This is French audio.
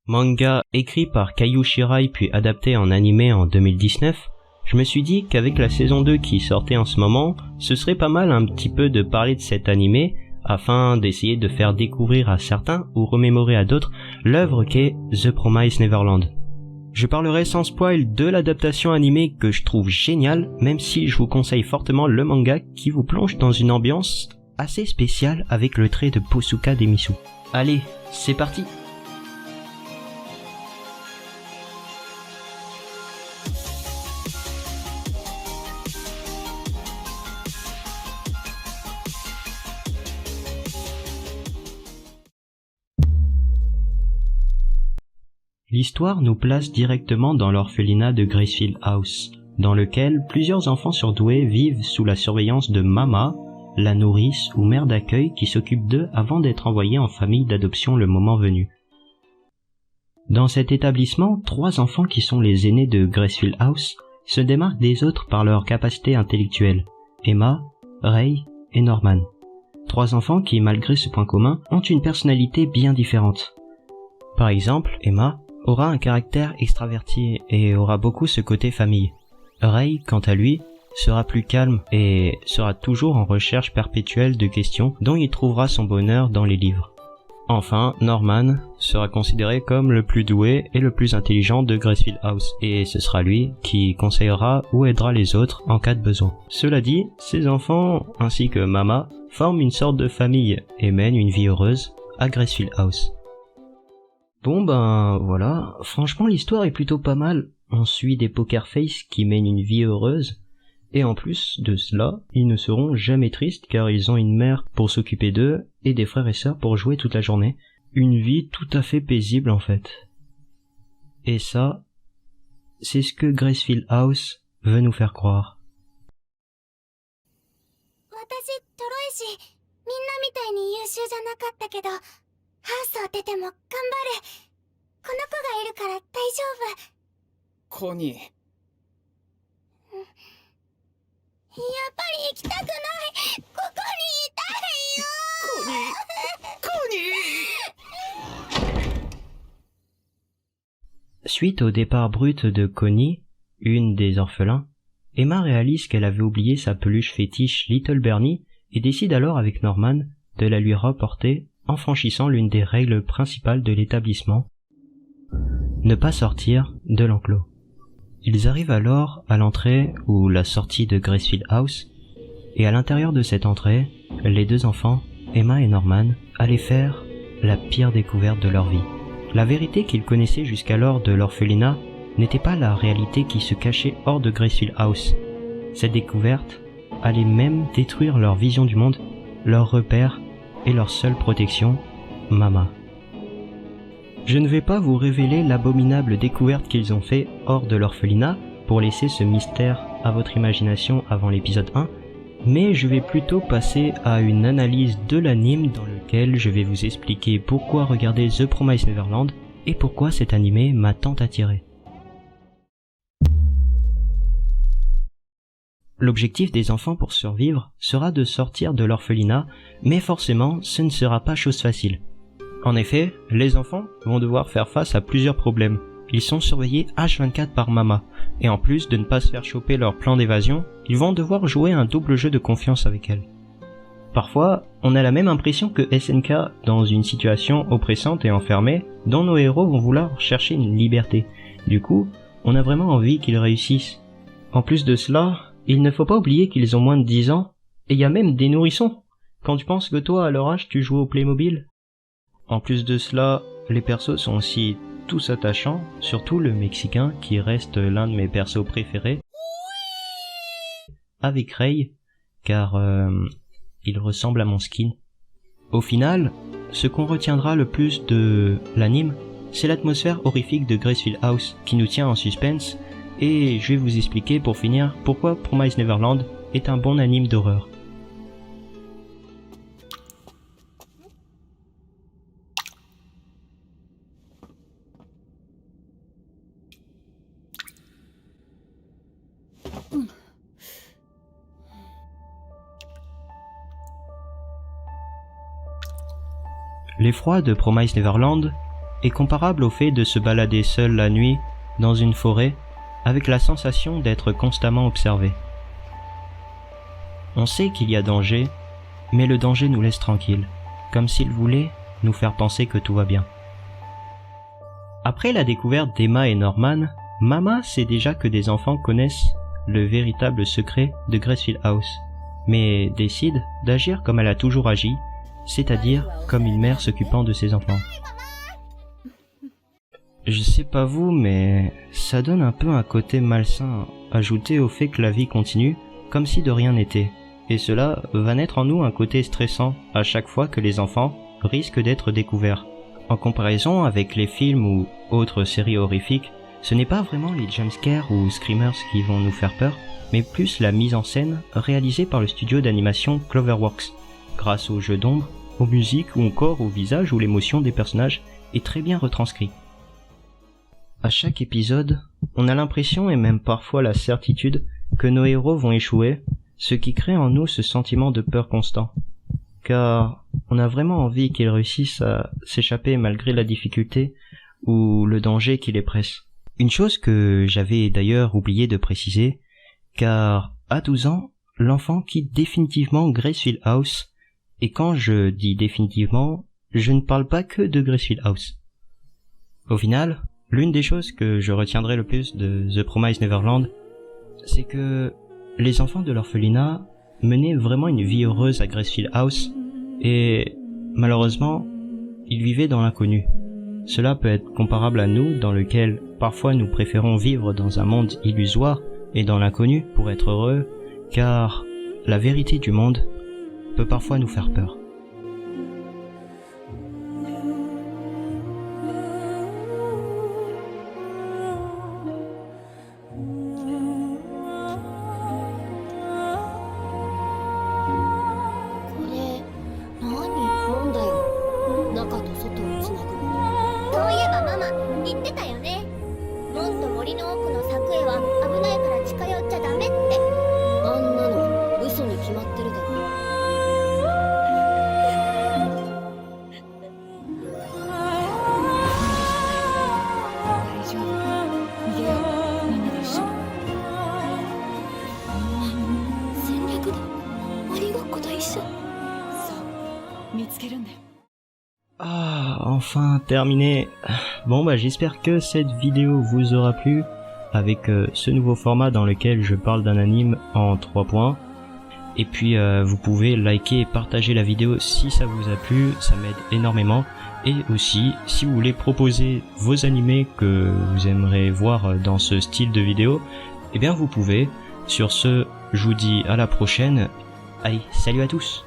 Manga écrit par Kaiju Shirai puis adapté en animé en 2019, je me suis dit qu'avec la saison 2 qui sortait en ce moment, ce serait pas mal un petit peu de parler de cet animé afin d'essayer de faire découvrir à certains ou remémorer à d'autres l'œuvre qu'est The Promised Neverland. Je parlerai sans spoil de l'adaptation animée que je trouve géniale, même si je vous conseille fortement le manga qui vous plonge dans une ambiance assez spéciale avec le trait de Posuka Demisu. Allez, c'est parti! L'histoire nous place directement dans l'orphelinat de Gracefield House, dans lequel plusieurs enfants surdoués vivent sous la surveillance de Mama, la nourrice ou mère d'accueil qui s'occupe d'eux avant d'être envoyés en famille d'adoption le moment venu. Dans cet établissement, 3 enfants qui sont les aînés de Gracefield House se démarquent des autres par leur capacité intellectuelle, Emma, Ray et Norman. 3 enfants qui, malgré ce point commun, ont une personnalité bien différente. Par exemple, Emma aura un caractère extraverti et aura beaucoup ce côté famille. Ray, quant à lui, sera plus calme et sera toujours en recherche perpétuelle de questions dont il trouvera son bonheur dans les livres. Enfin, Norman sera considéré comme le plus doué et le plus intelligent de Gracefield House, et ce sera lui qui conseillera ou aidera les autres en cas de besoin. Cela dit, ces enfants, ainsi que Mama, forment une sorte de famille et mènent une vie heureuse à Gracefield House. Bon ben voilà, franchement l'histoire est plutôt pas mal. On suit des poker face qui mènent une vie heureuse, et en plus de cela, ils ne seront jamais tristes car ils ont une mère pour s'occuper d'eux et des frères et sœurs pour jouer toute la journée. Une vie tout à fait paisible en fait. Et ça, c'est ce que Gracefield House veut nous faire croire. Connie. やっぱり行きたくない。ここにいたいよ。Suite au départ brut de Connie, une des orphelins, Emma réalise qu'elle avait oublié sa peluche fétiche Little Bernie et décide alors avec Norman de la lui rapporter en franchissant l'une des règles principales de l'établissement, ne pas sortir de l'enclos. Ils arrivent alors à l'entrée ou la sortie de Gracefield House, et à l'intérieur de cette entrée, les 2 enfants, Emma et Norman, allaient faire la pire découverte de leur vie. La vérité qu'ils connaissaient jusqu'alors de l'orphelinat n'était pas la réalité qui se cachait hors de Gracefield House. Cette découverte allait même détruire leur vision du monde, leurs repères et leur seule protection, Mama. Je ne vais pas vous révéler l'abominable découverte qu'ils ont fait hors de l'orphelinat pour laisser ce mystère à votre imagination avant l'épisode 1, mais je vais plutôt passer à une analyse de l'anime dans lequel je vais vous expliquer pourquoi regarder The Promised Neverland et pourquoi cet animé m'a tant attiré. L'objectif des enfants pour survivre sera de sortir de l'orphelinat, mais forcément ce ne sera pas chose facile. En effet, les enfants vont devoir faire face à plusieurs problèmes. Ils sont surveillés H24 par Mama, et en plus de ne pas se faire choper leur plan d'évasion, ils vont devoir jouer un double jeu de confiance avec elle. Parfois, on a la même impression que SNK dans une situation oppressante et enfermée, dont nos héros vont vouloir chercher une liberté. Du coup, on a vraiment envie qu'ils réussissent. En plus de cela, il ne faut pas oublier qu'ils ont moins de 10 ans, et il y a même des nourrissons. Quand tu penses que toi, à leur âge, tu joues au Playmobil. En plus de cela, les persos sont aussi tous attachants, surtout le Mexicain qui reste l'un de mes persos préférés, avec Ray, car il ressemble à mon skin. Au final, ce qu'on retiendra le plus de l'anime, c'est l'atmosphère horrifique de Gracefield House qui nous tient en suspense, et je vais vous expliquer pour finir pourquoi Promised Neverland est un bon anime d'horreur. L'effroi de Promised Neverland est comparable au fait de se balader seul la nuit dans une forêt avec la sensation d'être constamment observé. On sait qu'il y a danger, mais le danger nous laisse tranquilles, comme s'il voulait nous faire penser que tout va bien. Après la découverte d'Emma et Norman, Mama sait déjà que des enfants connaissent le véritable secret de Gracefield House, mais décide d'agir comme elle a toujours agi, c'est-à-dire comme une mère s'occupant de ses enfants. Je sais pas vous, mais ça donne un peu un côté malsain, ajouté au fait que la vie continue comme si de rien n'était. Et cela va naître en nous un côté stressant à chaque fois que les enfants risquent d'être découverts. En comparaison avec les films ou autres séries horrifiques, ce n'est pas vraiment les jumpscares ou screamers qui vont nous faire peur, mais plus la mise en scène réalisée par le studio d'animation Cloverworks, grâce aux jeux d'ombre, aux musiques ou encore au visage où l'émotion des personnages est très bien retranscrite. À chaque épisode, on a l'impression et même parfois la certitude que nos héros vont échouer, ce qui crée en nous ce sentiment de peur constant. Car on a vraiment envie qu'ils réussissent à s'échapper malgré la difficulté ou le danger qui les presse. Une chose que j'avais d'ailleurs oublié de préciser, car à 12 ans, l'enfant quitte définitivement Gracefield House, et quand je dis définitivement, je ne parle pas que de Gracefield House. Au final, l'une des choses que je retiendrai le plus de The Promised Neverland, c'est que les enfants de l'orphelinat menaient vraiment une vie heureuse à Gracefield House, et malheureusement, ils vivaient dans l'inconnu. Cela peut être comparable à nous, dans lequel parfois nous préférons vivre dans un monde illusoire et dans l'inconnu pour être heureux, car la vérité du monde peut parfois nous faire peur. Ah, enfin terminé. Bon j'espère que cette vidéo vous aura plu avec ce nouveau format dans lequel je parle d'un anime en 3 points. Et puis vous pouvez liker et partager la vidéo si ça vous a plu, ça m'aide énormément. Et aussi, si vous voulez proposer vos animés que vous aimeriez voir dans ce style de vidéo, eh bien vous pouvez. Sur ce, je vous dis à la prochaine. Allez, salut à tous!